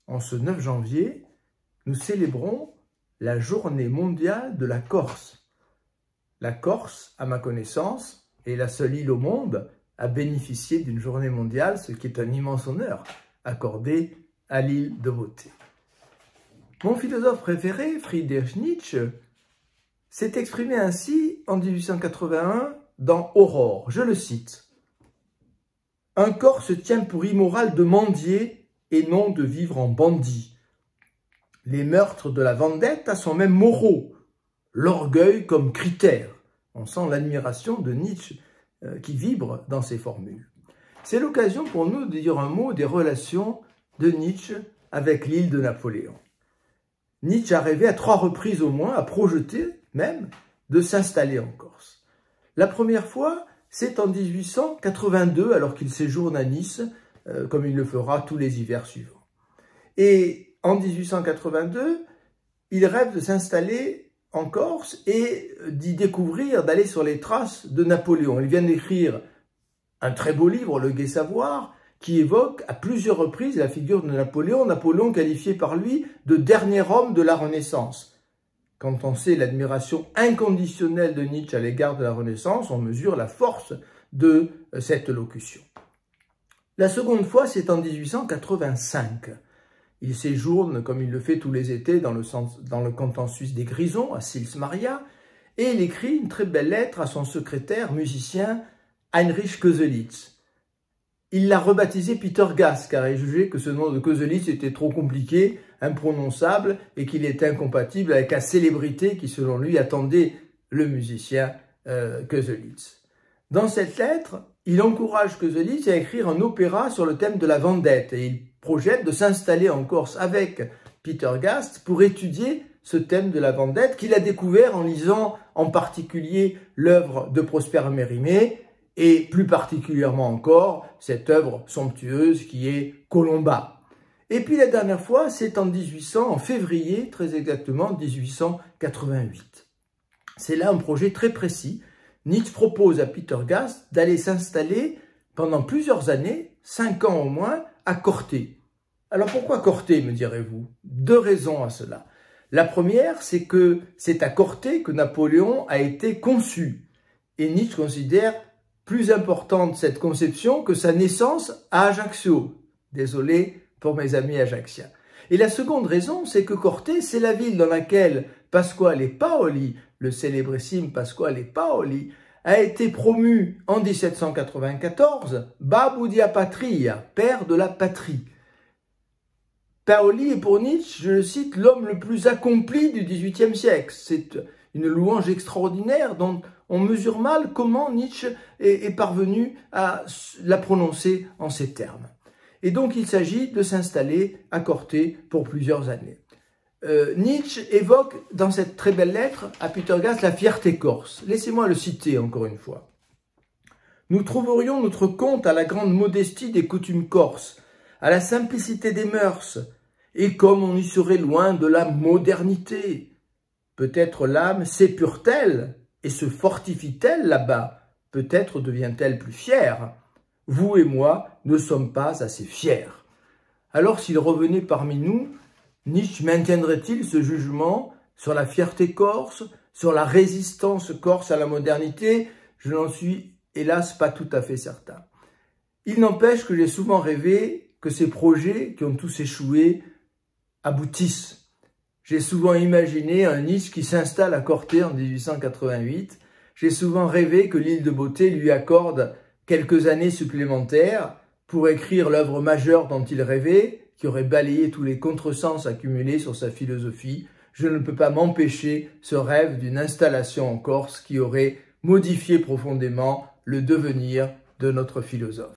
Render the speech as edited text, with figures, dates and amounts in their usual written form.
en ce 9 janvier, nous célébrons la journée mondiale de la Corse. La Corse, à ma connaissance, est la seule île au monde à bénéficier d'une journée mondiale, ce qui est un immense honneur accordé à l'île de beauté. Mon philosophe préféré, Friedrich Nietzsche, s'est exprimé ainsi en 1881 dans Aurore. Je le cite. « Un corps se tient pour immoral de mendier et non de vivre en bandit. Les meurtres de la vendetta sont même moraux, l'orgueil comme critère. » On sent l'admiration de Nietzsche qui vibre dans ses formules. C'est l'occasion pour nous de dire un mot des relations de Nietzsche avec l'île de Napoléon. Nietzsche a rêvé à 3 reprises au moins, a projeté même, de s'installer en Corse. La première fois, c'est en 1882, alors qu'il séjourne à Nice, comme il le fera tous les hivers suivants. Et en 1882, il rêve de s'installer en Corse et d'y découvrir, d'aller sur les traces de Napoléon. Il vient d'écrire un très beau livre, Le Gai Savoir, qui évoque à plusieurs reprises la figure de Napoléon, Napoléon qualifié par lui de dernier homme de la Renaissance. Quand on sait l'admiration inconditionnelle de Nietzsche à l'égard de la Renaissance, on mesure la force de cette locution. La seconde fois, c'est en 1885. Il séjourne, comme il le fait tous les étés, dans le canton suisse des Grisons, à Sils Maria, et il écrit une très belle lettre à son secrétaire musicien Heinrich Köselitz. Il l'a rebaptisé Peter Gast, car il jugeait que ce nom de Köselitz était trop compliqué, imprononçable, et qu'il était incompatible avec la célébrité qui, selon lui, attendait le musicien Köselitz. Dans cette lettre, il encourage Köselitz à écrire un opéra sur le thème de la vendette, et il projette de s'installer en Corse avec Peter Gast pour étudier ce thème de la vendette qu'il a découvert en lisant en particulier l'œuvre de Prosper Mérimée, et plus particulièrement encore cette œuvre somptueuse qui est Colomba. Et puis la dernière fois, c'est en février, très exactement 1888. C'est là un projet très précis. Nietzsche propose à Peter Gast d'aller s'installer pendant plusieurs années, 5 ans au moins, à Corté. Alors pourquoi Corté, me direz-vous? 2 raisons à cela. La première, c'est que c'est à Corté que Napoléon a été conçu. Et Nietzsche considère plus importante cette conception que sa naissance à Ajaccio. Désolé pour mes amis ajacciens. Et la seconde raison, c'est que Corté, c'est la ville dans laquelle Pasquale Paoli, le célébrissime Pasquale Paoli, a été promu en 1794 Babbo di Patria, père de la patrie. Paoli est pour Nietzsche, je le cite, l'homme le plus accompli du XVIIIe siècle. C'est une louange extraordinaire dont on mesure mal comment Nietzsche est parvenu à la prononcer en ces termes. Et donc il s'agit de s'installer à Corté pour plusieurs années. Nietzsche évoque dans cette très belle lettre à Peter Gast la fierté corse. Laissez-moi le citer encore une fois. « Nous trouverions notre compte à la grande modestie des coutumes corses, à la simplicité des mœurs, et comme on y serait loin de la modernité. Peut-être l'âme s'épure-t-elle et se fortifie-t-elle là-bas, peut-être devient-elle plus fière. Vous et moi ne sommes pas assez fiers. » Alors s'il revenait parmi nous, Nietzsche maintiendrait-il ce jugement sur la fierté corse, sur la résistance corse à la modernité? Je n'en suis hélas pas tout à fait certain. Il n'empêche que j'ai souvent rêvé que ces projets qui ont tous échoué aboutissent. J'ai souvent imaginé un Nietzsche qui s'installe à Corté en 1888. J'ai souvent rêvé que l'île de beauté lui accorde quelques années supplémentaires pour écrire l'œuvre majeure dont il rêvait, qui aurait balayé tous les contresens accumulés sur sa philosophie. Je ne peux pas m'empêcher ce rêve d'une installation en Corse qui aurait modifié profondément le devenir de notre philosophe.